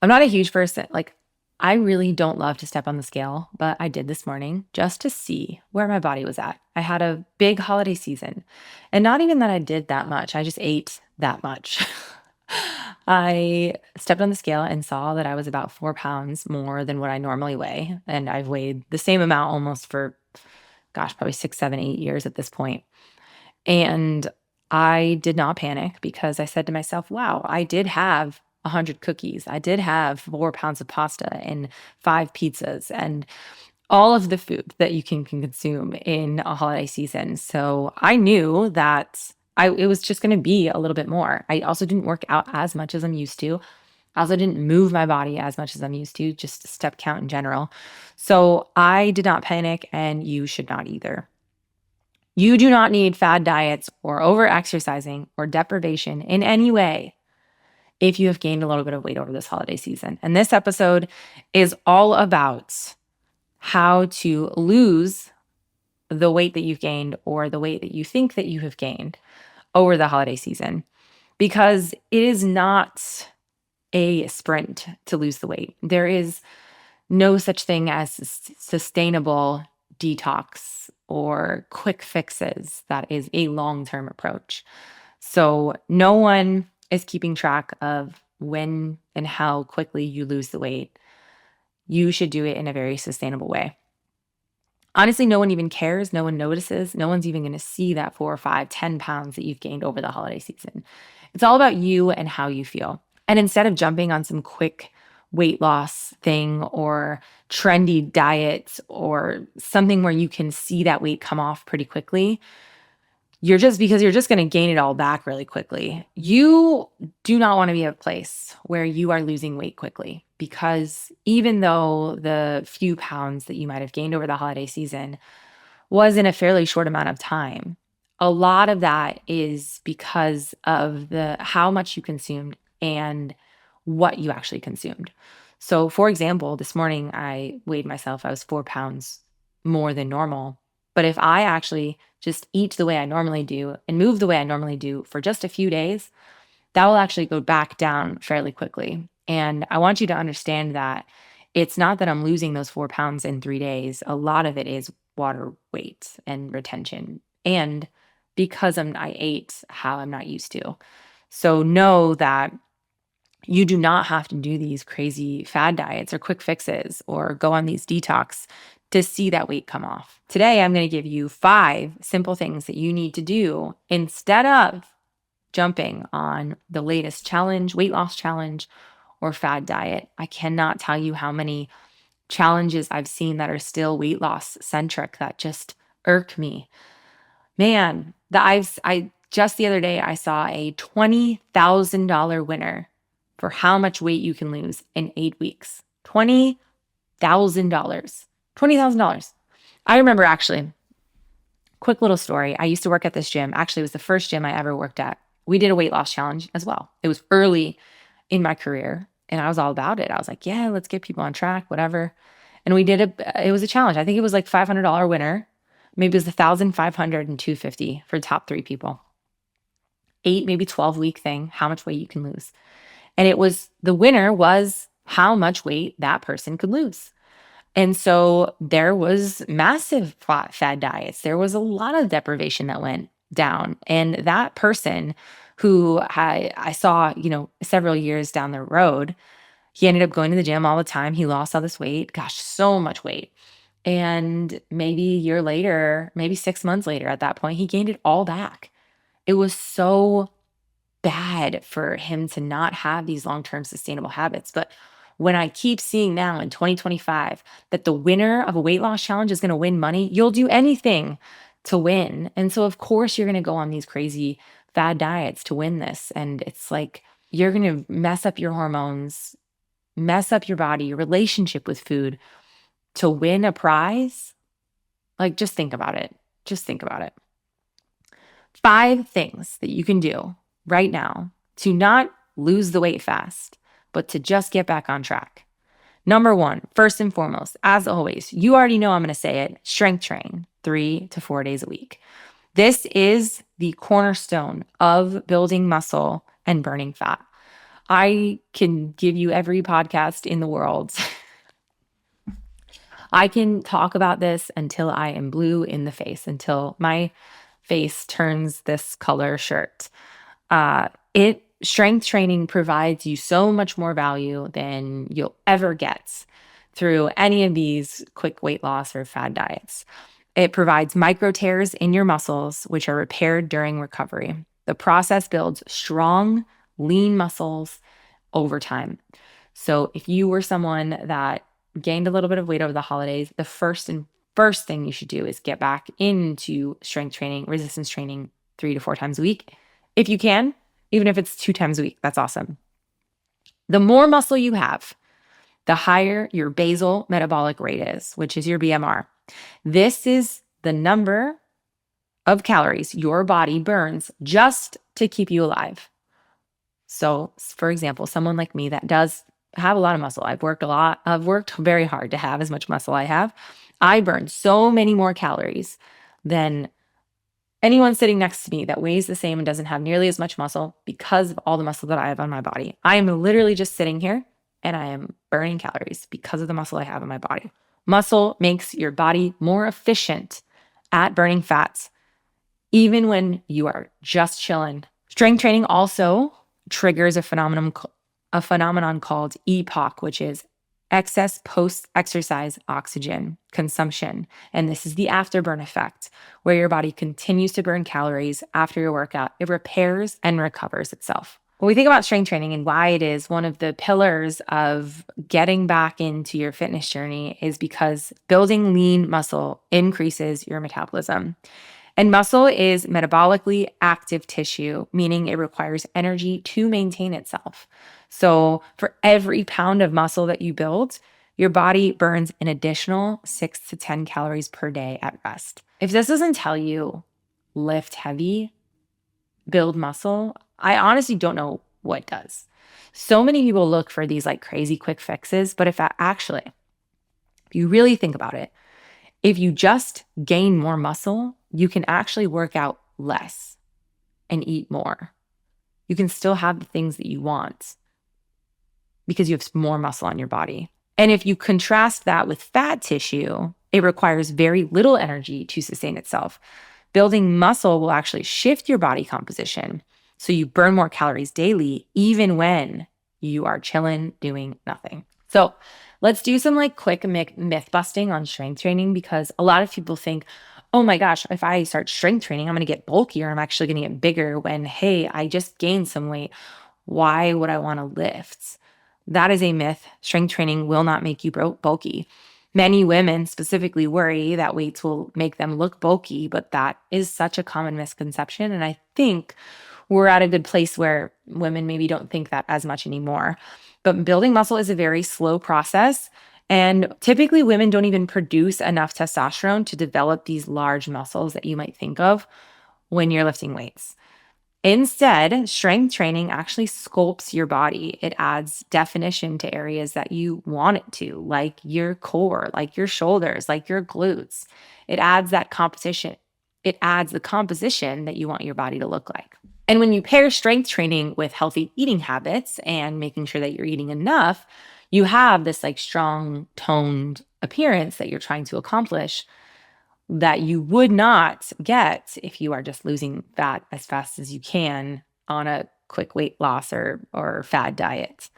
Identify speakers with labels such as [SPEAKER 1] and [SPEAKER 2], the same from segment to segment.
[SPEAKER 1] I'm not a huge person. Like, I really don't love to step on the scale, but I did this morning just to see where my body was at. I had a big holiday season, and not even that I did that much, I just ate that much. I stepped on the scale and saw that I was about 4 pounds more than what I normally weigh. And I've weighed the same amount almost for, gosh, probably 6, 7, 8 years at this point. And I did not panic because I said to myself, wow, I did have 100 cookies. I did have 4 pounds of pasta and 5 pizzas and all of the food that you can consume in a holiday season. So I knew that it was just going to be a little bit more. I also didn't work out as much as I'm used to. I also didn't move my body as much as I'm used to, just step count in general. So I did not panic, and you should not either. You do not need fad diets or over exercising or deprivation in any way if you have gained a little bit of weight over this holiday season. And this episode is all about how to lose the weight that you've gained or the weight that you think that you have gained over the holiday season, because it is not a sprint to lose the weight. There is no such thing as sustainable detox or quick fixes. That is a long-term approach. So no one is keeping track of when and how quickly you lose the weight. You should do it in a very sustainable way. Honestly, no one even cares. No one notices. No one's even going to see that 4 or 5, 10 pounds that you've gained over the holiday season. It's all about you and how you feel. And instead of jumping on some quick weight loss thing or trendy diet or something where you can see that weight come off pretty quickly, you're just going to gain it all back really quickly. You do not want to be at a place where you are losing weight quickly, because even though the few pounds that you might have gained over the holiday season was in a fairly short amount of time, a lot of that is because of how much you consumed and what you actually consumed. So, for example, this morning I weighed myself. I was 4 pounds more than normal. But if I actually just eat the way I normally do and move the way I normally do for just a few days, that will actually go back down fairly quickly. And I want you to understand that it's not that I'm losing those 4 pounds in 3 days. A lot of it is water weight and retention. And because I ate how I'm not used to. So know that you do not have to do these crazy fad diets or quick fixes or go on these detox to see that weight come off. Today, I'm going to give you 5 simple things that you need to do instead of jumping on the latest challenge, weight loss challenge, or fad diet. I cannot tell you how many challenges I've seen that are still weight loss centric that just irk me. Man, I just the other day I saw a $20,000 winner for how much weight you can lose in 8 weeks. $20,000. $20,000. I remember, actually, quick little story. I used to work at this gym. Actually, it was the first gym I ever worked at. We did a weight loss challenge as well. It was early in my career, and I was all about it. I was like, yeah, let's get people on track, whatever. And it was a challenge. I think it was like $500 winner. Maybe it was 1,500 and 250 for top 3 people. 8, maybe 12-week thing, how much weight you can lose. And the winner was how much weight that person could lose. And so there was massive fad diets. There was a lot of deprivation that went down. And that person who I saw, several years down the road, he ended up going to the gym all the time. He lost all this weight. Gosh, so much weight. And maybe a year later, maybe 6 months later at that point, he gained it all back. It was so bad for him to not have these long-term sustainable habits. But when I keep seeing now in 2025 that the winner of a weight loss challenge is going to win money, you'll do anything to win. And so, of course, you're going to go on these crazy fad diets to win this. And it's like you're going to mess up your hormones, mess up your body, your relationship with food to win a prize. Like, just think about it. Just think about it. 5 things that you can do right now to not lose the weight fast, but to just get back on track. Number 1, first and foremost, as always, you already know I'm going to say it, strength train 3 to 4 days a week. This is the cornerstone of building muscle and burning fat. I can give you every podcast in the world. I can talk about this until I am blue in the face, until my face turns this color shirt. Strength training provides you so much more value than you'll ever get through any of these quick weight loss or fad diets. It provides micro tears in your muscles, which are repaired during recovery. The process builds strong, lean muscles over time. So if you were someone that gained a little bit of weight over the holidays, the first thing you should do is get back into strength training, resistance training 3 to 4 times a week. If you can, even if it's 2 times a week, that's awesome. The more muscle you have, the higher your basal metabolic rate is, which is your BMR. This is the number of calories your body burns just to keep you alive. So, for example, someone like me that does have a lot of muscle, I've worked very hard to have as much muscle I have. I burn so many more calories than anyone sitting next to me that weighs the same and doesn't have nearly as much muscle because of all the muscle that I have on my body. I am literally just sitting here and I am burning calories because of the muscle I have in my body. Muscle makes your body more efficient at burning fats, even when you are just chilling. Strength training also triggers a phenomenon called EPOC, which is excess post-exercise oxygen consumption. And this is the afterburn effect, where your body continues to burn calories after your workout. It repairs and recovers itself. When we think about strength training and why it is one of the pillars of getting back into your fitness journey is because building lean muscle increases your metabolism. And muscle is metabolically active tissue, meaning it requires energy to maintain itself. So for every pound of muscle that you build, your body burns an additional 6 to 10 calories per day at rest. If this doesn't tell you lift heavy, build muscle, I honestly don't know what does. So many people look for these like crazy quick fixes, but if you really think about it, if you just gain more muscle, you can actually work out less and eat more. You can still have the things that you want because you have more muscle on your body. And if you contrast that with fat tissue, it requires very little energy to sustain itself. Building muscle will actually shift your body composition, so you burn more calories daily, even when you are chilling, doing nothing. So let's do some like quick myth busting on strength training, because a lot of people think, oh my gosh, if I start strength training, I'm going to get bulkier. I'm actually going to get bigger when, hey, I just gained some weight. Why would I want to lift? That is a myth. Strength training will not make you bulky. Many women specifically worry that weights will make them look bulky, but that is such a common misconception. And I think we're at a good place where women maybe don't think that as much anymore. But building muscle is a very slow process. And typically women don't even produce enough testosterone to develop these large muscles that you might think of when you're lifting weights. Instead, strength training actually sculpts your body. It adds definition to areas that you want it to, like your core, like your shoulders, like your glutes. It adds that competition. It adds the composition that you want your body to look like. And when you pair strength training with healthy eating habits and making sure that you're eating enough, you have this like strong toned appearance that you're trying to accomplish that you would not get if you are just losing fat as fast as you can on a quick weight loss or fad diet.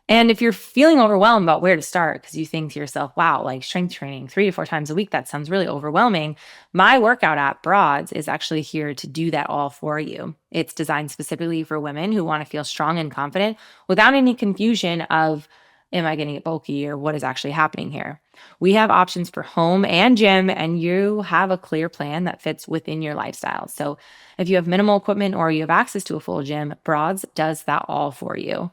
[SPEAKER 1] And if you're feeling overwhelmed about where to start because you think to yourself, wow, like strength training 3 to 4 times a week, that sounds really overwhelming. My workout app, Broads, is actually here to do that all for you. It's designed specifically for women who want to feel strong and confident without any confusion of, am I going to get bulky or what is actually happening here? We have options for home and gym, and you have a clear plan that fits within your lifestyle. So if you have minimal equipment or you have access to a full gym, Broads does that all for you.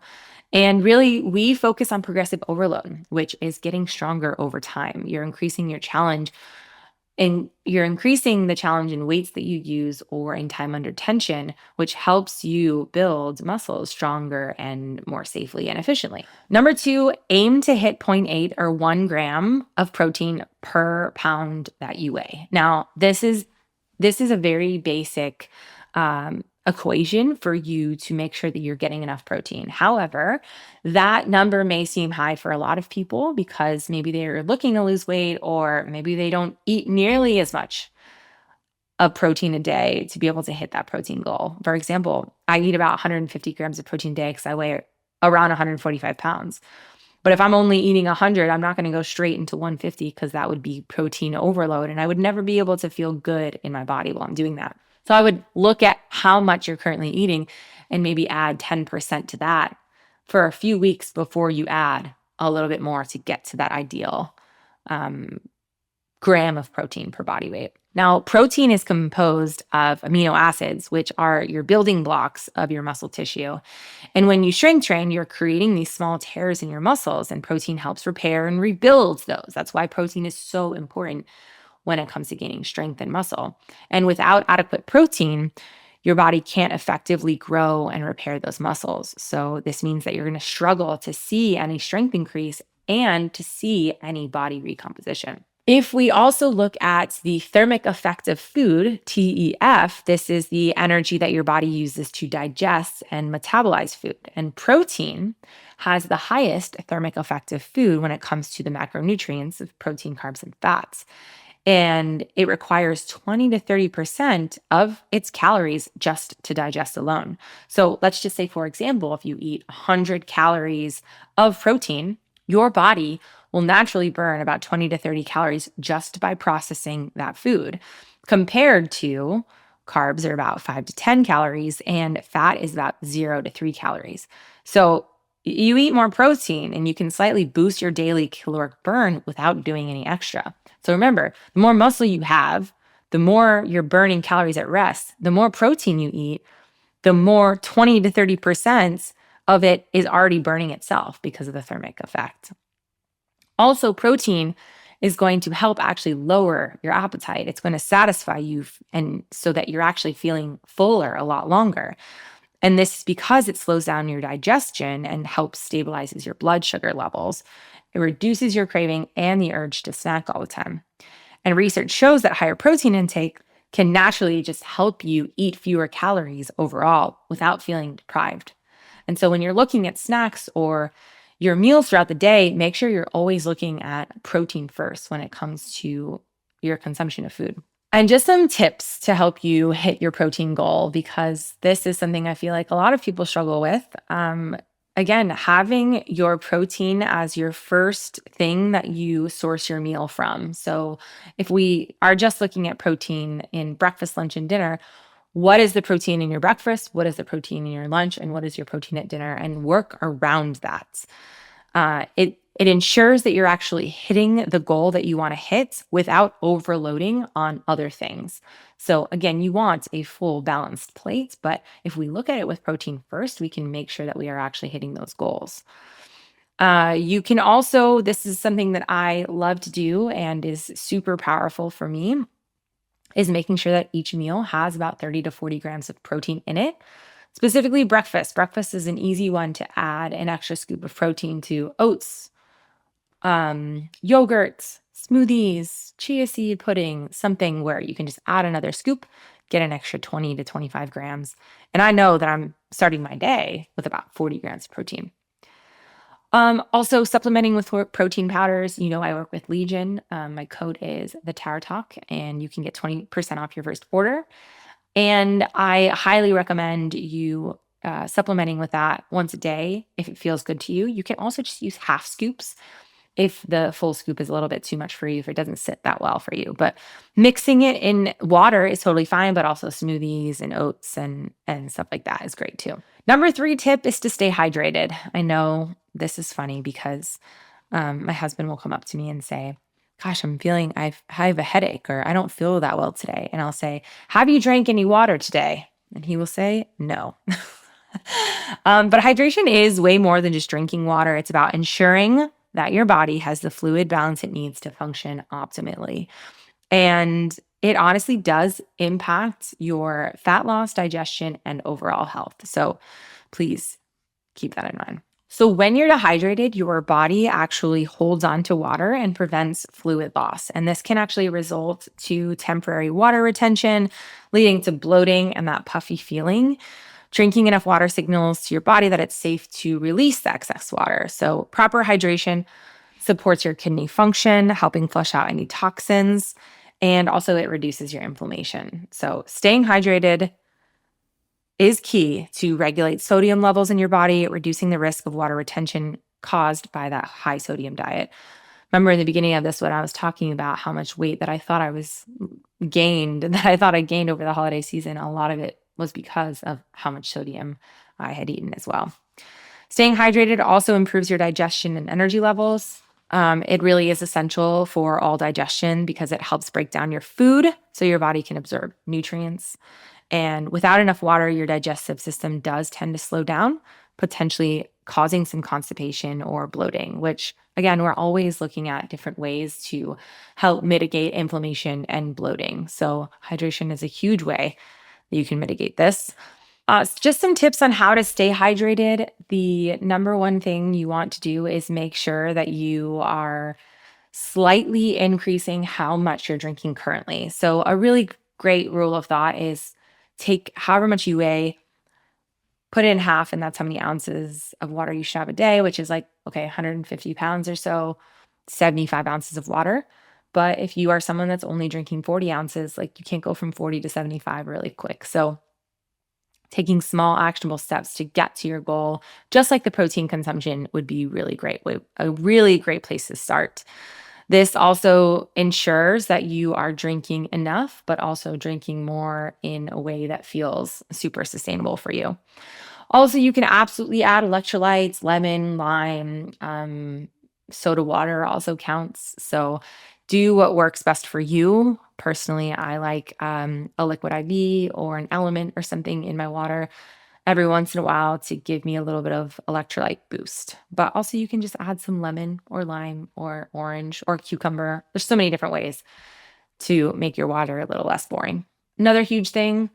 [SPEAKER 1] And really, we focus on progressive overload, which is getting stronger over time. You're increasing your challenge, and you're increasing the challenge in weights that you use or in time under tension, which helps you build muscles stronger and more safely and efficiently. Number 2, aim to hit 0.8 or 1 gram of protein per pound that you weigh. Now, this is a very basic equation for you to make sure that you're getting enough protein. However, that number may seem high for a lot of people because maybe they're looking to lose weight or maybe they don't eat nearly as much of protein a day to be able to hit that protein goal. For example, I eat about 150 grams of protein a day because I weigh around 145 pounds. But if I'm only eating 100, I'm not going to go straight into 150 because that would be protein overload. And I would never be able to feel good in my body while I'm doing that. So I would look at how much you're currently eating and maybe add 10% to that for a few weeks before you add a little bit more to get to that ideal gram of protein per body weight. Now, protein is composed of amino acids, which are your building blocks of your muscle tissue. And when you strength train, you're creating these small tears in your muscles, and protein helps repair and rebuild those. That's why protein is so important when it comes to gaining strength and muscle. And without adequate protein, your body can't effectively grow and repair those muscles. So this means that you're going to struggle to see any strength increase and to see any body recomposition. If we also look at the thermic effect of food, TEF, this is the energy that your body uses to digest and metabolize food. And protein has the highest thermic effect of food when it comes to the macronutrients of protein, carbs, and fats. And it requires 20 to 30% of its calories just to digest alone. So let's just say, for example, if you eat 100 calories of protein, your body will naturally burn about 20 to 30 calories just by processing that food, compared to carbs are about 5 to 10 calories and fat is about 0 to 3 calories. So you eat more protein and you can slightly boost your daily caloric burn without doing any extra. So remember, the more muscle you have, the more you're burning calories at rest. The more protein you eat, the more 20 to 30% of it is already burning itself because of the thermic effect. Also, protein is going to help actually lower your appetite. It's going to satisfy you and so that you're actually feeling fuller a lot longer. And this is because it slows down your digestion and helps stabilizes your blood sugar levels. It reduces your craving and the urge to snack all the time. And research shows that higher protein intake can naturally just help you eat fewer calories overall without feeling deprived. And so when you're looking at snacks or your meals throughout the day, make sure you're always looking at protein first when it comes to your consumption of food. And just some tips to help you hit your protein goal, because this is something I feel like a lot of people struggle with. Again, having your protein as your first thing that you source your meal from. So if we are just looking at protein in breakfast, lunch, and dinner, what is the protein in your breakfast? What is the protein in your lunch? And what is your protein at dinner? And work around that. It ensures that you're actually hitting the goal that you want to hit without overloading on other things. So again, you want a full balanced plate, but if we look at it with protein first, we can make sure that we are actually hitting those goals. You can also, this is something that I love to do and is super powerful for me, is making sure that each meal has about 30 to 40 grams of protein in it. Specifically breakfast. Breakfast is an easy one to add an extra scoop of protein to oats, yogurt, smoothies, chia seed pudding, something where you can just add another scoop, get an extra 20 to 25 grams. And I know that I'm starting my day with about 40 grams of protein. Also supplementing with protein powders. You know, I work with Legion. My code is the Tower Talk, and you can get 20% off your first order. And I highly recommend you supplementing with that once a day if it feels good to you. You can also just use half scoops if the full scoop is a little bit too much for you, if it doesn't sit that well for you. But mixing it in water is totally fine, but also smoothies and oats and stuff like that is great too. Number 3 tip is to stay hydrated. I know this is funny because my husband will come up to me and say, gosh, I have a headache, or I don't feel that well today. And I'll say, have you drank any water today? And he will say, no. But hydration is way more than just drinking water. It's about ensuring that your body has the fluid balance it needs to function optimally. And it honestly does impact your fat loss, digestion, and overall health. So please keep that in mind. So, when you're dehydrated, your body actually holds on to water and prevents fluid loss. And this can actually result to temporary water retention, leading to bloating and that puffy feeling. Drinking enough water signals to your body that it's safe to release the excess water. So, proper hydration supports your kidney function, helping flush out any toxins. And also, it reduces your inflammation. So, staying hydrated is key to regulate sodium levels in your body, reducing the risk of water retention caused by that high sodium diet. Remember in the beginning of this, when I was talking about how much weight that I thought I gained over the holiday season, a lot of it was because of how much sodium I had eaten as well. Staying hydrated also improves your digestion and energy levels. It really is essential for all digestion because it helps break down your food so your body can absorb nutrients. And without enough water, your digestive system does tend to slow down, potentially causing some constipation or bloating, which again, we're always looking at different ways to help mitigate inflammation and bloating. So, hydration is a huge way that you can mitigate this. Just some tips on how to stay hydrated. The number one thing you want to do is make sure that you are slightly increasing how much you're drinking currently. So, a really great rule of thought is take however much you weigh, put it in half, and that's how many ounces of water you should have a day, which is like, okay, 150 pounds or so, 75 ounces of water. But if you are someone that's only drinking 40 ounces, like you can't go from 40 to 75 really quick. So, taking small actionable steps to get to your goal, just like the protein consumption, would be a really great place to start. This also ensures that you are drinking enough, but also drinking more in a way that feels super sustainable for you. Also, you can absolutely add electrolytes, lemon, lime, soda water also counts. So do what works best for you. Personally, I like a liquid IV or an element or something in my water every once in a while to give me a little bit of electrolyte boost. But also, you can just add some lemon or lime or orange or cucumber. There's so many different ways to make your water a little less boring. Another huge thing,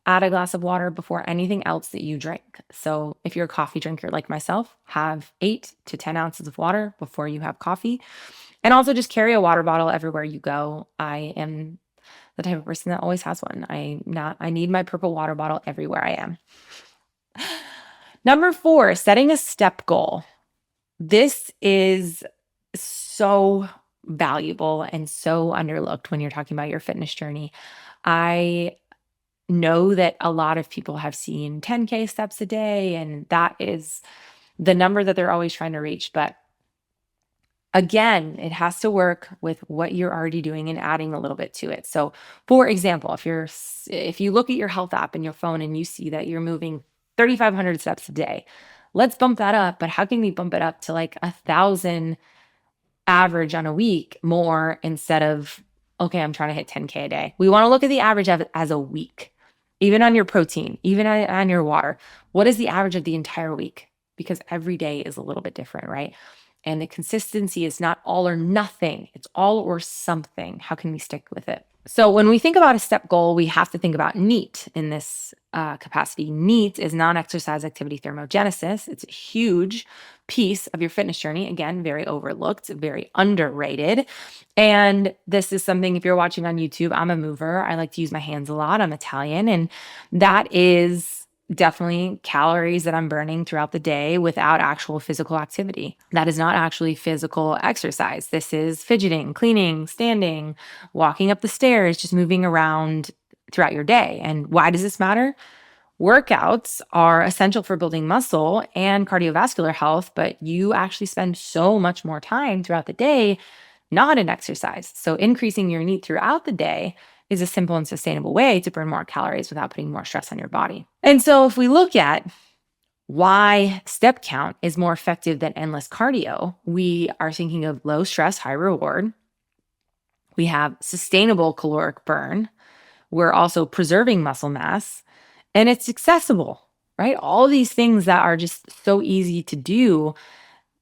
[SPEAKER 1] add a glass of water before anything else that you drink. So if you're a coffee drinker like myself, have 8 to 10 ounces of water before you have coffee. And also just carry a water bottle everywhere you go. I am the type of person that always has one. I need my purple water bottle everywhere I am. Number 4, setting a step goal. This is so valuable and so underlooked when you're talking about your fitness journey. I know that a lot of people have seen 10K steps a day, and that is the number that they're always trying to reach. But again, it has to work with what you're already doing and adding a little bit to it. So, for example, if you look at your health app in your phone and you see that you're moving 3,500 steps a day, let's bump that up. But how can we bump it up to like 1,000 average on a week more instead of, okay, I'm trying to hit 10K a day? We want to look at the average of it as a week, even on your protein, even on your water. What is the average of the entire week? Because every day is a little bit different, right? And the consistency is not all or nothing. It's all or something. How can we stick with it? So when we think about a step goal, we have to think about NEAT in this capacity. NEAT is non-exercise activity thermogenesis. It's a huge piece of your fitness journey. Again, very overlooked, very underrated. And this is something, if you're watching on YouTube, I'm a mover. I like to use my hands a lot. I'm Italian. And that is definitely calories that I'm burning throughout the day without actual physical activity. That is not actually physical exercise. This is fidgeting, cleaning, standing, walking up the stairs, just moving around throughout your day. And why does this matter? Workouts are essential for building muscle and cardiovascular health, but you actually spend so much more time throughout the day not in exercise. So increasing your NEAT throughout the day is a simple and sustainable way to burn more calories without putting more stress on your body. And so if we look at why step count is more effective than endless cardio, we are thinking of low stress, high reward. We have sustainable caloric burn. We're also preserving muscle mass, and it's accessible, right? All these things that are just so easy to do,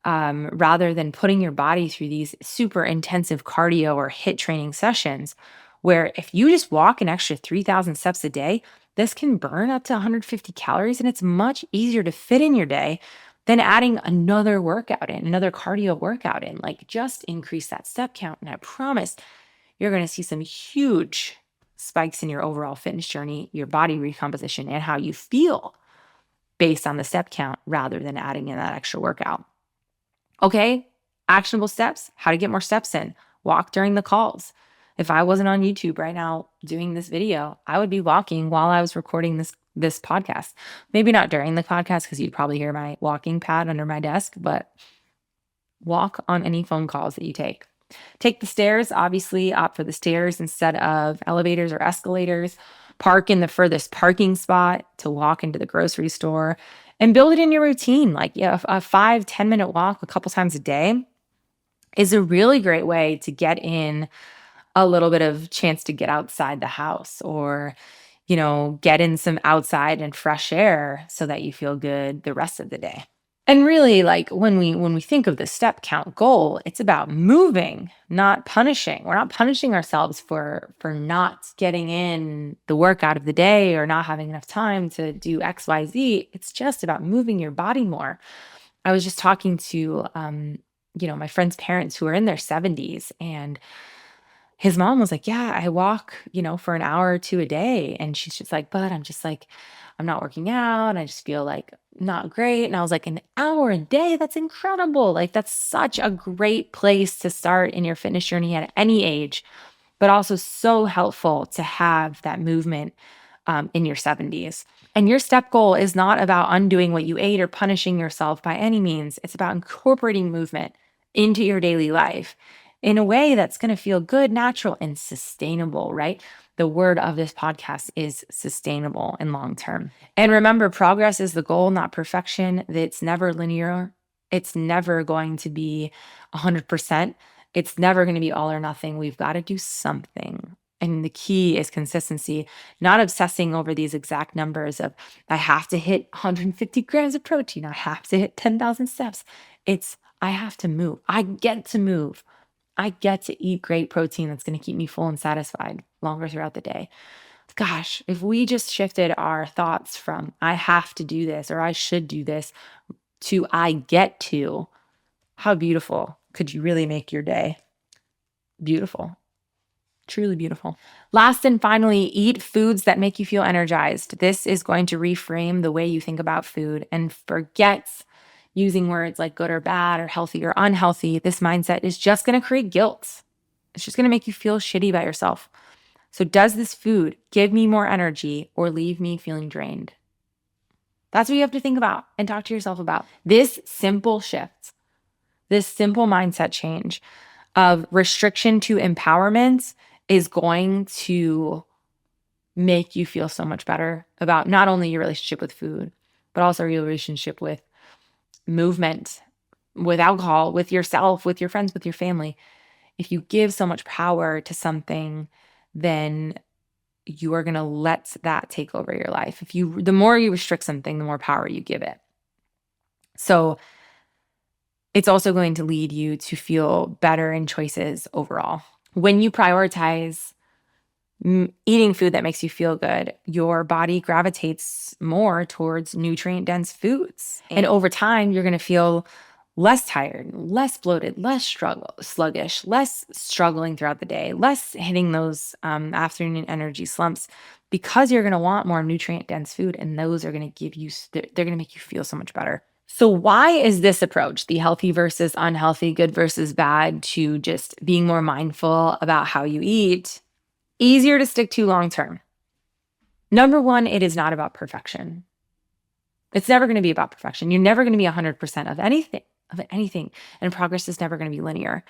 [SPEAKER 1] rather than putting your body through these super intensive cardio or HIIT training sessions, where if you just walk an extra 3,000 steps a day, this can burn up to 150 calories, and it's much easier to fit in your day then adding another workout in, another cardio workout in, like just increase that step count. And I promise you're going to see some huge spikes in your overall fitness journey, your body recomposition, and how you feel based on the step count rather than adding in that extra workout. Okay, actionable steps, how to get more steps in. Walk during the calls. If I wasn't on YouTube right now doing this video, I would be walking while I was recording this podcast. Maybe not during the podcast because you'd probably hear my walking pad under my desk, but walk on any phone calls that you take. Take the stairs, obviously opt for the stairs instead of elevators or escalators. Park in the furthest parking spot to walk into the grocery store, and build it in your routine. Like, yeah, a 5-10 minute walk a couple times a day is a really great way to get in a little bit of chance to get outside the house, or, get in some outside and fresh air so that you feel good the rest of the day. And really, like when we think of the step count goal, it's about moving, not punishing. We're not punishing ourselves for not getting in the workout of the day or not having enough time to do XYZ. It's just about moving your body more. I was just talking to my friend's parents who are in their 70s, and his mom was like, yeah, I walk, for an hour or two a day. And she's just like, but I'm not working out. I just feel like not great. And I was like, an hour a day? That's incredible. Like, that's such a great place to start in your fitness journey at any age, but also so helpful to have that movement in your 70s. And your step goal is not about undoing what you ate or punishing yourself by any means. It's about incorporating movement into your daily life in a way that's going to feel good, natural, and sustainable, right? The word of this podcast is sustainable and long-term. And remember, progress is the goal, not perfection. It's never linear. It's never going to be 100%. It's never going to be all or nothing. We've got to do something. And the key is consistency, not obsessing over these exact numbers of, I have to hit 150 grams of protein. I have to hit 10,000 steps. It's, I have to move. I get to move. I get to eat great protein that's going to keep me full and satisfied longer throughout the day. Gosh, if we just shifted our thoughts from I have to do this or I should do this to I get to, how beautiful could you really make your day? Beautiful. Truly beautiful. Last and finally, eat foods that make you feel energized. This is going to reframe the way you think about food and forget using words like good or bad or healthy or unhealthy. This mindset is just going to create guilt. It's just going to make you feel shitty about yourself. So does this food give me more energy or leave me feeling drained? That's what you have to think about and talk to yourself about. This simple shift, this simple mindset change of restriction to empowerment is going to make you feel so much better about not only your relationship with food, but also your relationship with movement, with alcohol, with yourself, with your friends, with your family. If you give so much power to something, then you are going to let that take over your life. The more you restrict something, the more power you give it. So it's also going to lead you to feel better in choices overall. When you prioritize eating food that makes you feel good, your body gravitates more towards nutrient-dense foods. And over time, you're going to feel less tired, less bloated, less sluggish, less struggling throughout the day, less hitting those afternoon energy slumps, because you're going to want more nutrient-dense food, and those are going to they're going to make you feel so much better. So why is this approach, the healthy versus unhealthy, good versus bad, to just being more mindful about how you eat, easier to stick to long-term? Number one, it is not about perfection. It's never going to be about perfection. You're never going to be 100% of anything. And progress is never going to be linear.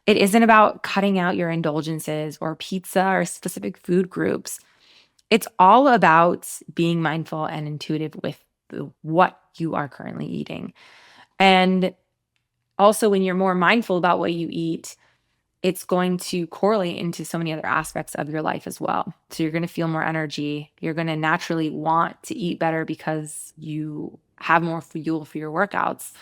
[SPEAKER 1] It isn't about cutting out your indulgences or pizza or specific food groups. It's all about being mindful and intuitive with what you are currently eating. And also, when you're more mindful about what you eat, it's going to correlate into so many other aspects of your life as well. So you're going to feel more energy. You're going to naturally want to eat better because you have more fuel for your workouts,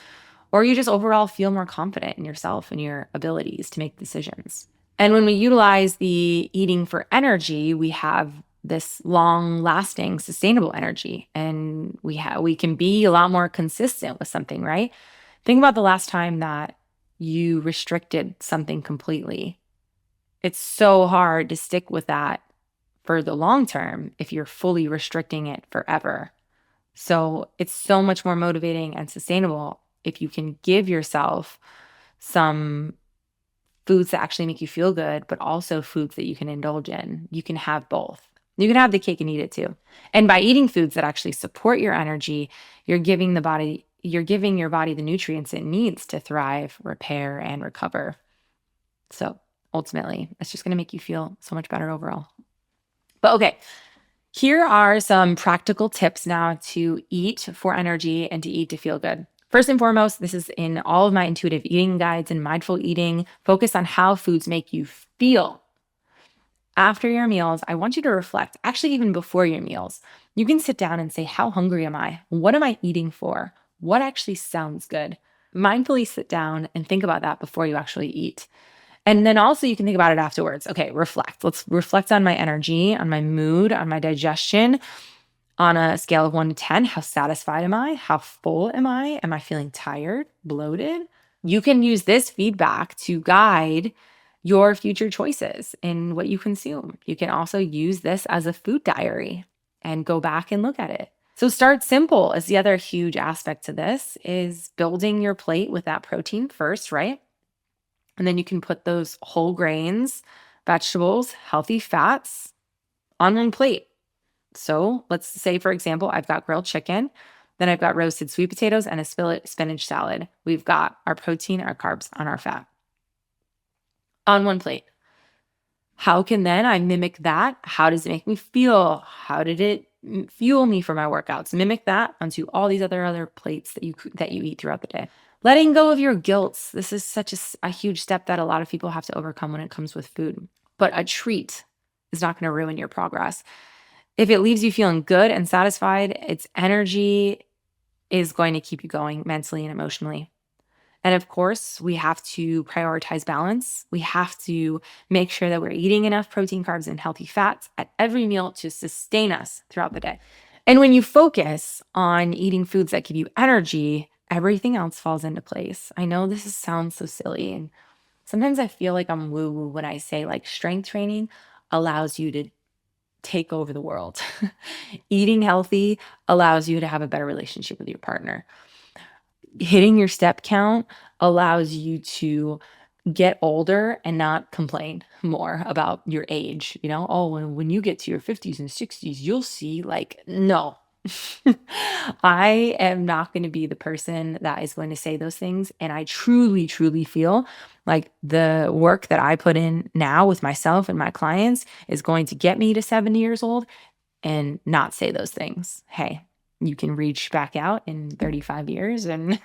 [SPEAKER 1] or you just overall feel more confident in yourself and your abilities to make decisions. And when we utilize the eating for energy, we have this long-lasting, sustainable energy. And we can be a lot more consistent with something, right? Think about the last time that you restricted something completely. It's so hard to stick with that for the long term if you're fully restricting it forever. So it's so much more motivating and sustainable if you can give yourself some foods that actually make you feel good, but also foods that you can indulge in. You can have both. You can have the cake and eat it too. And by eating foods that actually support your energy, you're giving your body the nutrients it needs to thrive, repair, and recover. So ultimately, it's just going to make you feel so much better overall. But okay, here are some practical tips now to eat for energy and to eat to feel good. First and foremost, this is in all of my intuitive eating guides and mindful eating. Focus on how foods make you feel. After your meals, I want you to reflect, actually, even before your meals. You can sit down and say, how hungry am I? What am I eating for? What actually sounds good? Mindfully sit down and think about that before you actually eat. And then also you can think about it afterwards. Okay, reflect. Let's reflect on my energy, on my mood, on my digestion. On a scale of 1 to 10, how satisfied am I? How full am I? Am I feeling tired, bloated? You can use this feedback to guide your future choices in what you consume. You can also use this as a food diary and go back and look at it. So start simple is the other huge aspect to this, is building your plate with that protein first, right? And then you can put those whole grains, vegetables, healthy fats on one plate. So let's say, for example, I've got grilled chicken, then I've got roasted sweet potatoes and a spinach salad. We've got our protein, our carbs, and our fat on one plate. How can then I mimic that? How does it make me feel? How did it fuel me for my workouts? Mimic that onto all these other plates that you eat throughout the day. Letting go of your guilt. This is such a huge step that a lot of people have to overcome when it comes with food. But a treat is not going to ruin your progress. If it leaves you feeling good and satisfied, its energy is going to keep you going mentally and emotionally. And of course, we have to prioritize balance. We have to make sure that we're eating enough protein, carbs, and healthy fats at every meal to sustain us throughout the day. And when you focus on eating foods that give you energy, everything else falls into place. I know this sounds so silly, and sometimes I feel like I'm woo-woo when I say like strength training allows you to take over the world. Eating healthy allows you to have a better relationship with your partner. Hitting your step count allows you to get older and not complain more about your age. Oh, when you get to your 50s and 60s, you'll see, like, no. I am not going to be the person that is going to say those things. And I truly, truly feel like the work that I put in now with myself and my clients is going to get me to 70 years old and not say those things. Hey, you can reach back out in 35 years and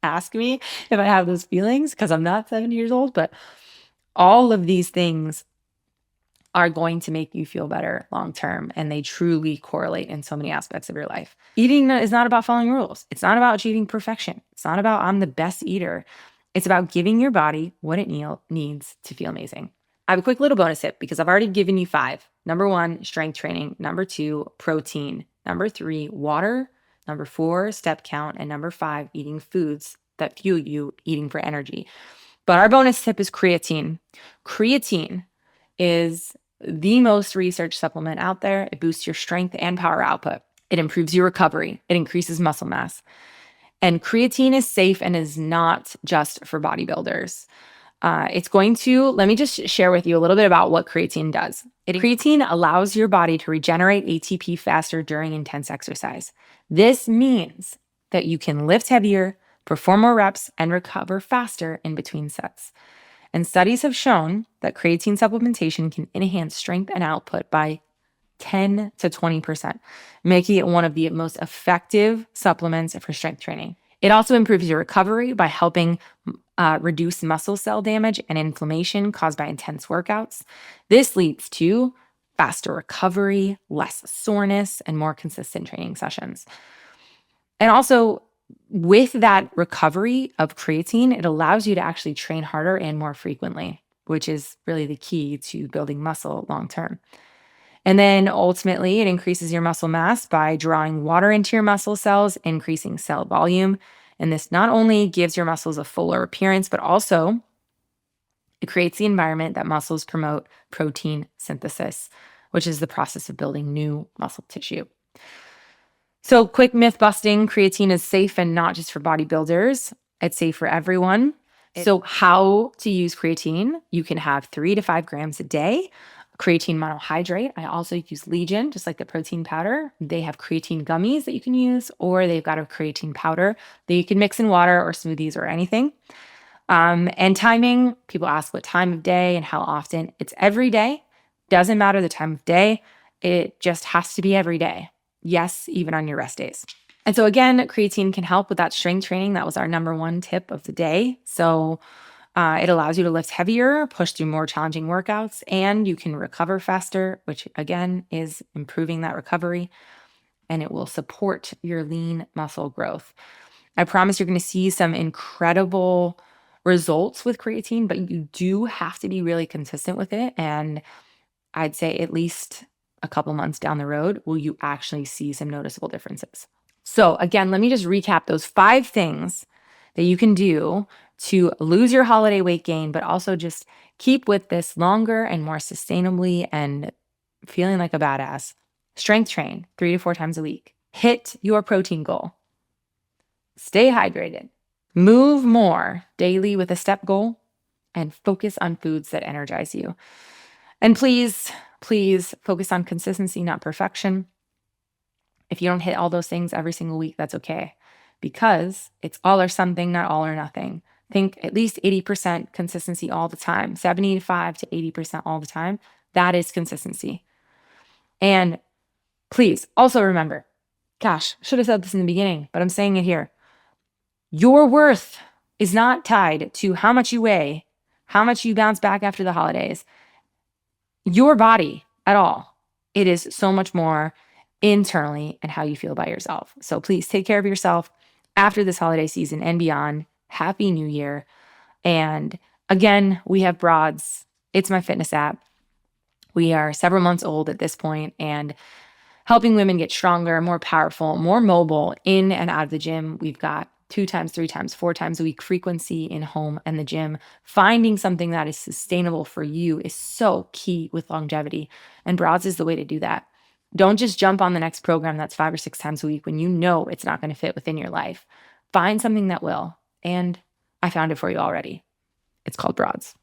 [SPEAKER 1] ask me if I have those feelings, because I'm not 70 years old. But all of these things are going to make you feel better long term, and they truly correlate in so many aspects of your life. Eating is not about following rules. It's not about achieving perfection. It's not about I'm the best eater. It's about giving your body what it needs to feel amazing. I have a quick little bonus tip because I've already given you 5. Number 1, strength training. Number 2, protein. Number 3, water. Number 4, step count. And number 5, eating foods that fuel you, eating for energy. But our bonus tip is creatine. Creatine is the most researched supplement out there. It boosts your strength and power output. It improves your recovery. It increases muscle mass. And creatine is safe and is not just for bodybuilders. Let me just share with you a little bit about what creatine does. Creatine allows your body to regenerate ATP faster during intense exercise. This means that you can lift heavier, perform more reps, and recover faster in between sets. And studies have shown that creatine supplementation can enhance strength and output by 10 to 20%, making it one of the most effective supplements for strength training. It also improves your recovery by helping reduce muscle cell damage and inflammation caused by intense workouts. This leads to faster recovery, less soreness, and more consistent training sessions. And also, with that recovery of creatine, it allows you to actually train harder and more frequently, which is really the key to building muscle long term. And then ultimately, it increases your muscle mass by drawing water into your muscle cells, increasing cell volume. And this not only gives your muscles a fuller appearance, but also it creates the environment that muscles promote protein synthesis, which is the process of building new muscle tissue. So, quick myth busting, creatine is safe and not just for bodybuilders. It's safe for everyone. So, how to use creatine? You can have 3 to 5 grams a day. Creatine monohydrate. I also use Legion, just like the protein powder. They have creatine gummies that you can use, or they've got a creatine powder that you can mix in water or smoothies or anything. And timing, people ask what time of day and how often. It's every day. Doesn't matter the time of day. It just has to be every day. Yes, even on your rest days. And so again, creatine can help with that strength training. That was our number one tip of the day. So it allows you to lift heavier, push through more challenging workouts, and you can recover faster, which again is improving that recovery, and it will support your lean muscle growth. I promise you're going to see some incredible results with creatine, but you do have to be really consistent with it. And I'd say at least a couple months down the road, will you actually see some noticeable differences? So again, let me just recap those 5 things that you can do to lose your holiday weight gain, but also just keep with this longer and more sustainably and feeling like a badass. Strength train 3 to 4 times a week. Hit your protein goal. Stay hydrated. Move more daily with a step goal, and focus on foods that energize you. And please focus on consistency, not perfection. If you don't hit all those things every single week, that's okay, because it's all or something, not all or nothing. Think at least 80% consistency all the time, 75 to 80% all the time. That is consistency. And please also remember, gosh, should have said this in the beginning, but I'm saying it here. Your worth is not tied to how much you weigh, how much you bounce back after the holidays, your body at all. It is so much more internally and how you feel about yourself. So please take care of yourself after this holiday season and beyond. Happy New Year. And again, we have Broads. It's my fitness app. We are several months old at this point and helping women get stronger, more powerful, more mobile in and out of the gym. We've got 2 times, 3 times, 4 times a week frequency in home and the gym. Finding something that is sustainable for you is so key with longevity. And Broads is the way to do that. Don't just jump on the next program that's 5 or 6 times a week when you know it's not going to fit within your life. Find something that will. And I found it for you already. It's called Broads.